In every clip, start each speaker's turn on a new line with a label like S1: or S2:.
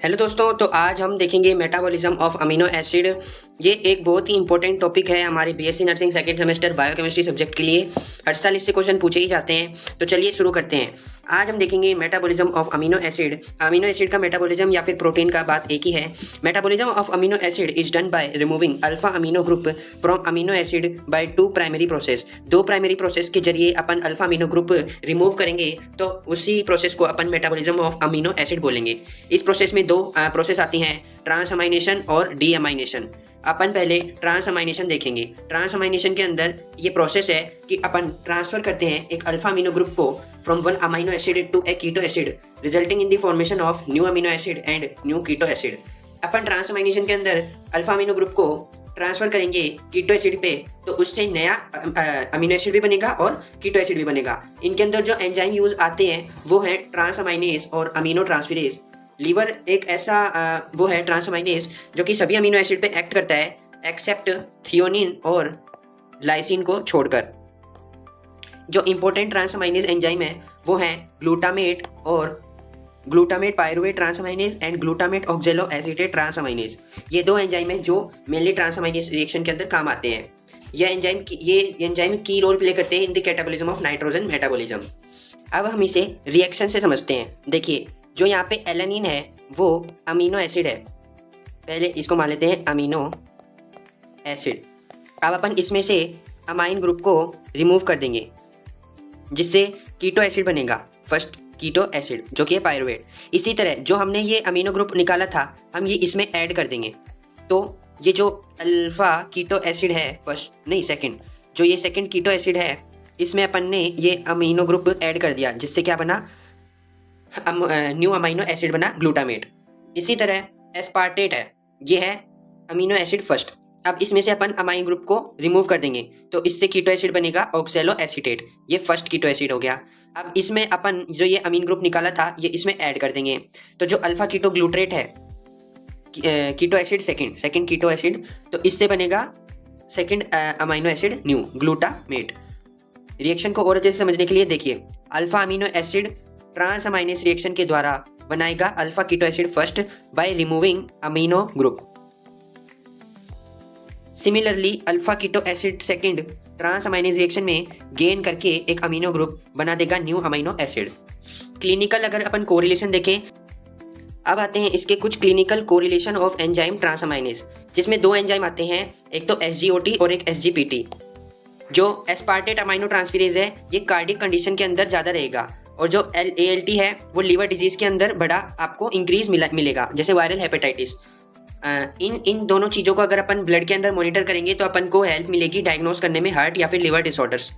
S1: Hello दोस्तों, तो आज हम देखेंगे मेटाबॉलिज्म ऑफ अमीनो एसिड। ये एक बहुत ही इंपॉर्टेंट टॉपिक है हमारे BSc nursing second semester biochemistry subject के लिए। हर साल इससे क्वेश्चन पूछे ही जाते हैं। तो चलिए शुरू करते हैं। आज हम देखेंगे metabolism of amino acid. Amino acid का मेटाबॉलिज्म या फिर प्रोटीन का बात एक ही है। Metabolism of amino acid is done by removing alpha amino group from amino acid by two primary process. दो प्राइमरी प्रोसेस के जरिए अपन अल्फा अमीनो ग्रुप रिमूव करेंगे तो उसी प्रोसेस को अपन मेटाबॉलिज्म ऑफ अमीनो एसिड बोलेंगे। इस प्रोसेस में दो प्रोसेस आती हैं, ट्रांसअमाइनेशन और डीअमाइनेशन। अपन पहले ट्रांसअमाइनेशन देखेंगे। ट्रांसअमाइनेशन के अंदर ये प्रोसेस है कि अपन ट्रांसफर करते हैं एक अल्फा अमीनो ग्रुप को from one amino acid to a keto acid, resulting in the formation of new amino acid and new keto acid. अपन ट्रांसअमाइनेशन के अंदर अल्फा अमीनो ग्रुप को ट्रांसफर करेंगे कीटो एसिड पे, तो उससे नया अमीनो एसिड भी बनेगा और कीटो एसिड भी बनेगा। इनके अंदर जो एंजाइम यूज आते हैं वो है ट्रांसअमाइनेज और अमीनो ट्रांसफेरेज। लीवर एक ऐसा वो है ट्रांसअमाइनेज जो कि सभी अमीनो एसिड पे एक्ट करता है एक्सेप्ट थियोनिन और लाइसिन को छोड़कर। जो इंपॉर्टेंट ट्रांसअमाइनेज एंजाइम है वो है ग्लूटामेट और glutamate pyruvate transaminase and glutamate oxaloacetate transaminase. ये दो एंजाइम है जो मेनली ट्रांसअमाइनेज रिएक्शन के अंदर काम आते हैं। ये एंजाइम की रोल प्ले करते हैं in the catabolism of nitrogen metabolism. अब हम इसे रिएक्शन से समझते हैं। देखिए, जो यहाँ पे एलेनिन है वो अमीनो एसिड है। पहले इसको मान लेते हैं अमीनो एसिड। अब अपन इसमें से अमाइन ग्रुप को रिमूव कर देंगे जिससे कीटो एसिड बनेगा, फर्स्ट कीटो एसिड जो कि है पायरुवेट। इसी तरह जो हमने ये अमीनो ग्रुप निकाला था हम ये इसमें ऐड कर देंगे, तो ये जो अल्फा कीटो एसिड है सेकंड, जो ये सेकंड कीटो एसिड है इसमें अपन ने ये अमीनो ग्रुप ऐड कर दिया जिससे क्या बना, न्यू अमीनो एसिड बना ग्लूटामेट। इसी तरह एस्पार्टेट है, ये है अमीनो एसिड फर्स्ट। अब इसमें से अपन अमाइन ग्रुप को रिमूव कर देंगे तो इससे कीटो एसिड बनेगा ऑक्सैलो एसीटेट, ये फर्स्ट कीटो एसिड हो गया। अब इसमें अपन जो ये अमीन ग्रुप निकाला था ये इसमें ऐड कर देंगे, तो जो अल्फा कीटो ग्लूट्रेट है keto acid second keto acid, तो इससे बनेगा second amino acid new glutamate. Reaction को और अच्छे से समझने के लिए देखिए, alpha amino acid transaminase reaction के द्वारा बनाएगा alpha keto acid first by removing amino group. Similarly alpha keto acid second transaminase reaction में गेन करके एक अमीनो ग्रुप बना देगा न्यू अमीनो एसिड। क्लिनिकल अगर अपन कोरिलेशन देखें, अब आते हैं इसके कुछ क्लिनिकल कोरिलेशन ऑफ एंजाइम ट्रांसअमाइनेज, जिसमें दो एंजाइम आते हैं, एक तो एसजीओटी और एक एसजीपीटी। जो एस्पार्टेट अमीनो ट्रांसफेरेज है ये कार्डियक कंडीशन के अंदर ज़्यादा रहेगा, और जो एएलटी है वो लीवर डिजीज के अंदर बड़ा आपको इंक्रीज मिलेगा, जैसे वायरल हेपेटाइटिस। इन दोनों चीज़ों को अगर अपन ब्लड के अंदर मॉनिटर करेंगे तो अपन को हेल्प मिलेगी डायग्नोस करने में हार्ट या फिर liver disorders.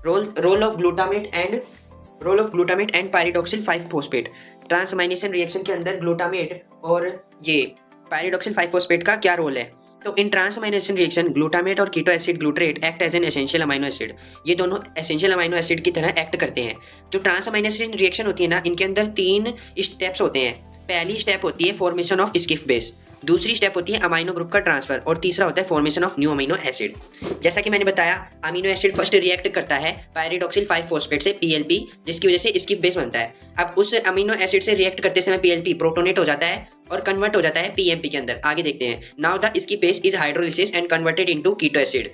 S1: Role of glutamate and pyridoxal five phosphate. Transamination reaction के अंदर ग्लूटामेट और ये पायरिडॉक्सिल 5-फॉस्फेट का क्या रोल है, तो इन ट्रांसअमाइनेशन रिएक्शन ग्लूटामेट और keto acid glutarate act as an essential amino acid. ये दोनों एसेंशियल अमीनो एसिड की तरह एक्ट करते हैं। जो ट्रांसअमाइनेशन रिएक्शन होती है ना, इनके अंदर 3 स्टेप्स होते हैं। पहली स्टेप होती है फॉर्मेशन ऑफ स्किफ बेस, दूसरी स्टेप होती है अमीनो ग्रुप का ट्रांसफर, और तीसरा होता है formation of new amino acid. जैसा कि मैंने बताया, अमीनो एसिड फर्स्ट रिएक्ट करता है पायरिडॉक्सिल 5-फॉस्फेट से पीएलपी, जिसकी वजह से स्किप बेस बनता है। अब उस अमीनो एसिड से रिएक्ट करते समय पीएलपी प्रोटोनेट हो जाता है और कन्वर्ट हो जाता है पीएमपी के अंदर। आगे देखते हैं। Now the Schiff base is hydrolysis and converted into keto acid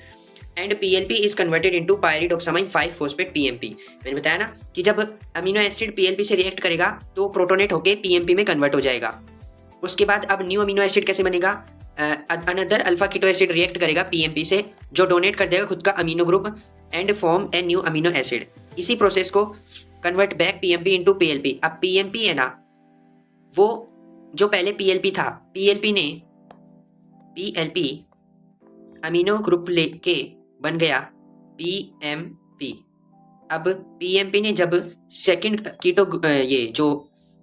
S1: and PLP is converted into pyridoxamine five phosphate PMP. मैंने बताया ना कि जब अमीनो एसिड पीएलपी से रिएक्ट करेगा तो प्रोटोनेट होकर पीएमपी में कन्वर्ट हो जाएगा। उसके बाद अब न्यू अमीनो एसिड कैसे बनेगा, another alpha keto acid react करेगा पीएमपी से, जो डोनेट कर देगा खुद का amino group and form a new amino acid. इसी प्रोसेस को convert back PMP into PLP. अब पीएमपी है ना, वो जो पहले पीएलपी था, पीएलपी अमीनो ग्रुप लेके बन गया पीएमपी। अब पीएमपी ने जब सेकंड ये जो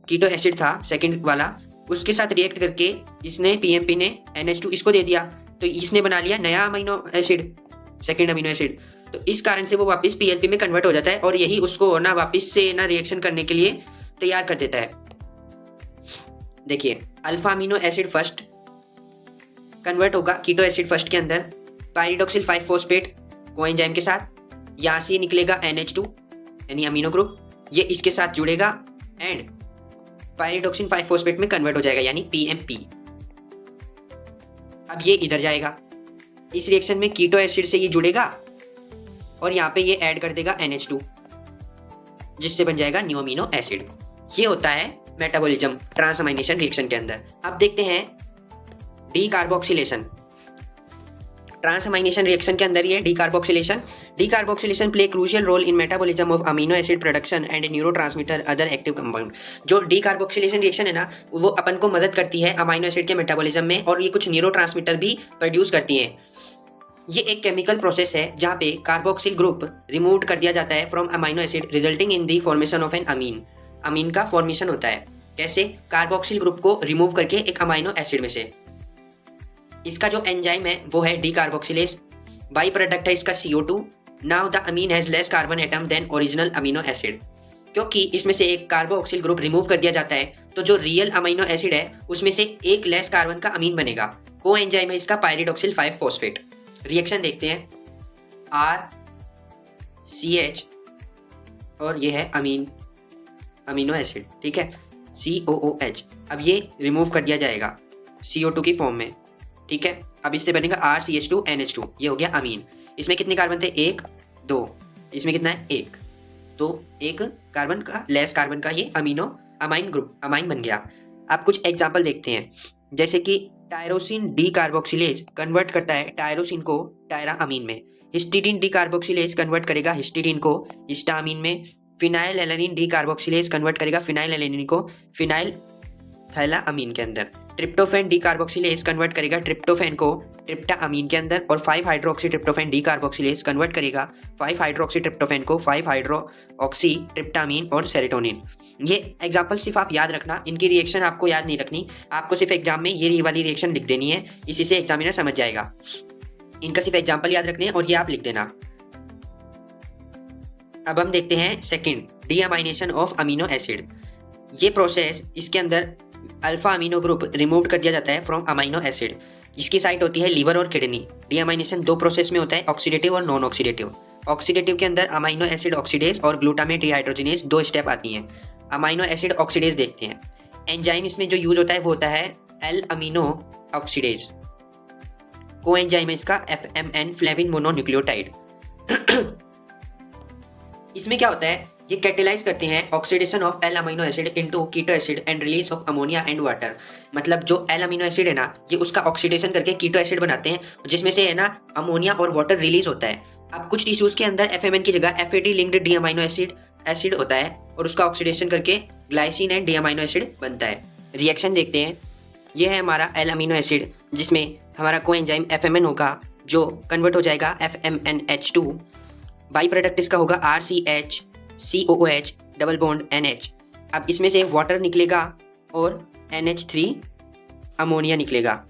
S1: कीटो एसिड था सेकंड वाला, उसके साथ रिएक्ट करके इसने पीएमपी ने NH2 इसको दे दिया, तो इसने बना लिया नया amino acid, second amino acid. तो इस कारण से वो वापस पीएलपी में कन्वर्ट हो जाता है और यही उसको ना वापस से ना रिएक्शन करने के लिए तैयार कर देता है। देखिए, alpha amino acid first convert होगा कीटो एसिड फर्स्ट के अंदर पायरिडॉक्सिल 5-फॉस्फेट कोएंजाइम के साथ, यहाँ से निकलेगा NH2 यानी अमीनो ग्रुप, ये इसके साथ जुड़ेगा एंड पायरिडॉक्सिन 5 फॉस्फेट में कन्वर्ट हो जाएगा यानी PMP। अब ये इधर जाएगा, इस रिएक्शन में कीटो एसिड से ये जुड़ेगा और यहाँ पे ये ऐड कर देगा NH2, जिससे बन जाएगा न्यू अमीनो एसिड। ये होता है मेटाबॉलिज्म ट्रांसअमाइनेशन रिएक्शन के अंदर। अब देखते हैं डीकार्बोक्सिलेशन। ट्रांसअमाइनेशन रिएक्शन के अंदर ये decarboxylation play crucial role in metabolism of amino acid production and neurotransmitter other active compound. जो डीकार्बोक्सिलेशन रिएक्शन है ना, वो अपन को मदद करती है अमीनो एसिड के मेटाबॉलिज्म में, और ये कुछ न्यूरोट्रांसमीटर भी प्रोड्यूस करती है। ये एक केमिकल प्रोसेस है जहाँ पे कार्बोक्सिल ग्रुप रिमूव कर दिया जाता है from amino acid resulting in the formation of an amine का फॉर्मेशन होता है। कैसे? कार्बोक्सिल ग्रुप को रिमूव करके एक अमीनो एसिड में से। इसका जो एंजाइम है वो है डीकार्बोक्सिलेज। बाई प्रोडक्ट है इसका CO2। Now the amine has less carbon atom than original amino acid. क्योंकि इसमें से एक कार्बोक्सिल ग्रुप रिमूव कर दिया जाता है तो जो रियल अमीनो एसिड है उसमें से एक लेस कार्बन का अमीन बनेगा। को एंजाइम है इसका पायरिडॉक्सिल 5 फॉस्फेट। रिएक्शन देखते हैं, RCH और ये है अमीनो एसिड, ठीक है, COOH। अब ये रिमूव कर दिया जाएगा CO2 की फॉर्म में, ठीक है। अब इससे बनेगा RCH2NH2, ये हो गया अमीन। इसमें कितने कार्बन थे? 1 2। इसमें कितना है? 1। तो एक कार्बन का लेस कार्बन का ये अमाइन बन गया। अब कुछ एग्जाम्पल देखते हैं, जैसे कि टायरोसिन डीकार्बोक्सिलेज कन्वर्ट करता है टायरोसिन को टायरा अमीन में। हिस्टीडीन डीकार्बोक्सिलेज कन्वर्ट करेगा हिस्टीडीन को हिस्टामीन में। फिनाइल एलानिन डीकार्बोक्सिलेज कन्वर्ट करेगा फिनाइल एलानिन को फिनाइल थैला अमीन के अंदर। ट्रिप्टोफैन डीकार्बोक्सिलेज कन्वर्ट करेगा ट्रिप्टोफैन को ट्रिप्टा अमीन के अंदर। और 5 हाइड्रोक्सी ट्रिप्टोफैन डीकार्बोक्सिलेज कन्वर्ट करेगा 5 हाइड्रोक्सी ट्रिप्टोफैन को 5 हाइड्रोक्सी ट्रिप्टामीन और सेरोटोनिन। ये एग्जाम्पल सिर्फ आप याद रखना, इनकी रिएक्शन आपको याद नहीं रखनी, आपको सिर्फ एग्जाम में ये वाली रिएक्शन लिख देनी है, इसी से एग्जामिनर समझ जाएगा। इनका सिर्फ एग्जाम्पल याद रखने हैं और ये आप लिख देना। अब हम देखते हैं सेकंड, डीअमाइनेशन ऑफ अमीनो एसिड। ये प्रोसेस, इसके अंदर अल्फा अमीनो ग्रुप रिमूव कर दिया जाता है फ्रॉम अमीनो एसिड। इसकी साइट होती है लीवर और किडनी। डीअमाइनेशन 2 प्रोसेस में होता है, ऑक्सीडेटिव और नॉन ऑक्सीडेटिव। ऑक्सीडेटिव के अंदर अमीनो एसिड ऑक्सीडेज और ग्लूटामेट डिहाइड्रोजिनेज 2 स्टेप आती हैं। अमीनो एसिड ऑक्सीडेज देखते हैं। एंजाइम इसमें जो यूज होता है वो होता है एल अमीनो ऑक्सीडेज। को एंजाइम है इसका FMN फ्लेविन मोनोन्यूक्लियोटाइड। इसमें क्या होता है, ये कैटेलाइज करते हैं oxidation of L amino acid into keto acid and release of ammonia and water. मतलब जो एल अमीनो एसिड है ना, ये उसका ऑक्सीडेशन करके कीटो एसिड बनाते हैं, जिसमें से है ना अमोनिया और वाटर रिलीज होता है। अब कुछ टिश्यूज के अंदर FMN की जगह FAD linked D amino acid होता है और उसका ऑक्सीडेशन करके glycine and D amino acid बनता है। रिएक्शन देखते हैं, ये है हमारा एल अमीनो एसिड, जिसमें हमारा कोएंजाइम FMN होगा जो कन्वर्ट हो जाएगा FMNH2। बाई प्रोडक्ट इसका होगा RCH COOH double bond NH। अब इसमें से वाटर निकलेगा और NH3 अमोनिया निकलेगा।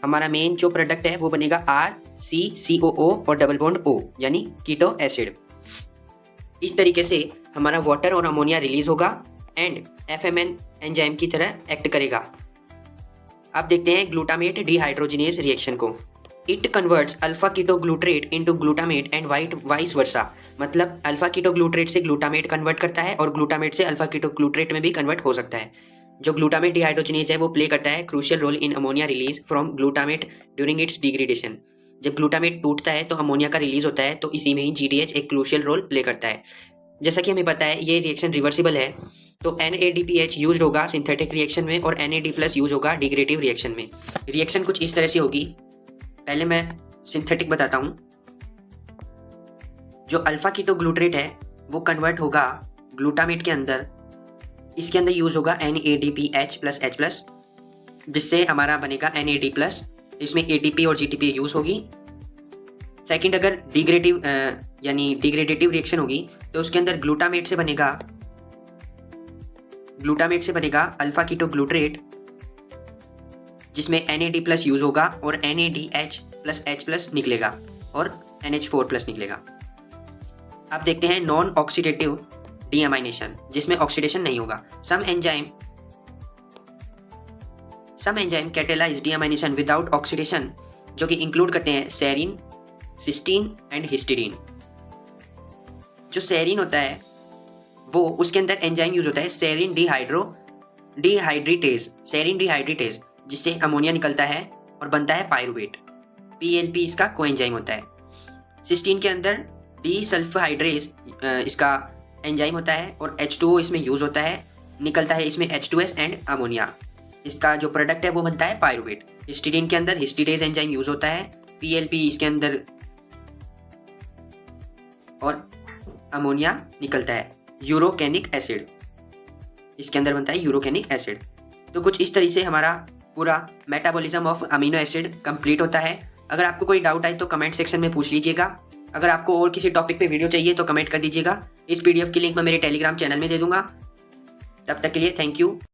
S1: हमारा मेन जो प्रोडक्ट है वो बनेगा RCCOO और डबल बॉन्ड O यानी कीटो एसिड। इस तरीके से हमारा वाटर और अमोनिया रिलीज होगा एंड FMN एंजाइम की तरह एक्ट करेगा। अब देखते हैं ग्लूटामेट डिहाइड्रोजिनेज रिएक्शन को। It converts alpha ketoglutarate into glutamate and vice versa. मतलब अल्फा कीटोग्लूट्रेट से ग्लूटामेट कन्वर्ट करता है और ग्लूटामेट से अल्फा कीटोग्लूट्रेट में भी कन्वर्ट हो सकता है। जो ग्लूटामेट डिहाइड्रोजिनेज है वो प्ले करता है crucial role in ammonia release from glutamate during its degradation. जब ग्लूटामेट टूटता है तो अमोनिया का रिलीज होता है, तो इसी में ही GDH एक क्रूशियल रोल प्ले करता है। जैसा कि हमें पता है ये रिएक्शन रिवर्सिबल है, तो NADPH यूज होगा सिंथेटिक रिएक्शन में और NAD+ यूज होगा डिग्रेडेटिव रिएक्शन में। रिएक्शन कुछ इस तरह से होगी। पहले मैं सिंथेटिक बताता हूँ। जो अल्फा कीटोग्लूट्रेट है वो कन्वर्ट होगा ग्लूटामेट के अंदर, इसके अंदर यूज होगा NADPH+H+, जिससे हमारा बनेगा NAD+। इसमें ATP और GTP यूज होगी। सेकंड, अगर डिग्रेडेटिव रिएक्शन होगी तो उसके अंदर ग्लूटामेट से बनेगा अल्फा कीटोग्लूट्रेट, जिसमें NAD+ यूज होगा और NADH+H+ निकलेगा और NH4+ निकलेगा। अब देखते हैं नॉन ऑक्सीडेटिव डीअमाइनेशन, जिसमें ऑक्सीडेशन नहीं होगा। सम एंजाइम कैटेलाइज डीअमाइनेशन विदाउट ऑक्सीडेशन, जो कि इंक्लूड करते हैं सेरीन, सिस्टीन एंड हिस्टीडीन। जो सेरीन होता है वो उसके अंदर एंजाइम यूज होता है सेरिन डिहाइड्रेटेज, जिससे अमोनिया निकलता है और बनता है पायरुवेट। PLP इसका कोएंजाइम होता है। सिस्टीन के अंदर डी सल्फहाइड्रेज इसका एंजाइम होता है और H2O इसमें यूज होता है, निकलता है इसमें H2S एंड अमोनिया। इसका जो प्रोडक्ट है वो बनता है पायरुवेट। हिस्टीडीन के अंदर हिस्टीडेज एंजाइम यूज होता है, PLP इसके अंदर और अमोनिया निकलता है। यूरोकेनिक एसिड इसके अंदर बनता है यूरोकेनिक एसिड। तो कुछ इस तरीके से हमारा पूरा metabolism of amino acid complete होता है। अगर आपको कोई डाउट आए तो कमेंट सेक्शन में पूछ लीजिएगा। अगर आपको और किसी टॉपिक पे वीडियो चाहिए तो कमेंट कर दीजिएगा। इस PDF की लिंक मैं मेरे टेलीग्राम चैनल में दे दूंगा। तब तक के लिए थैंक यू।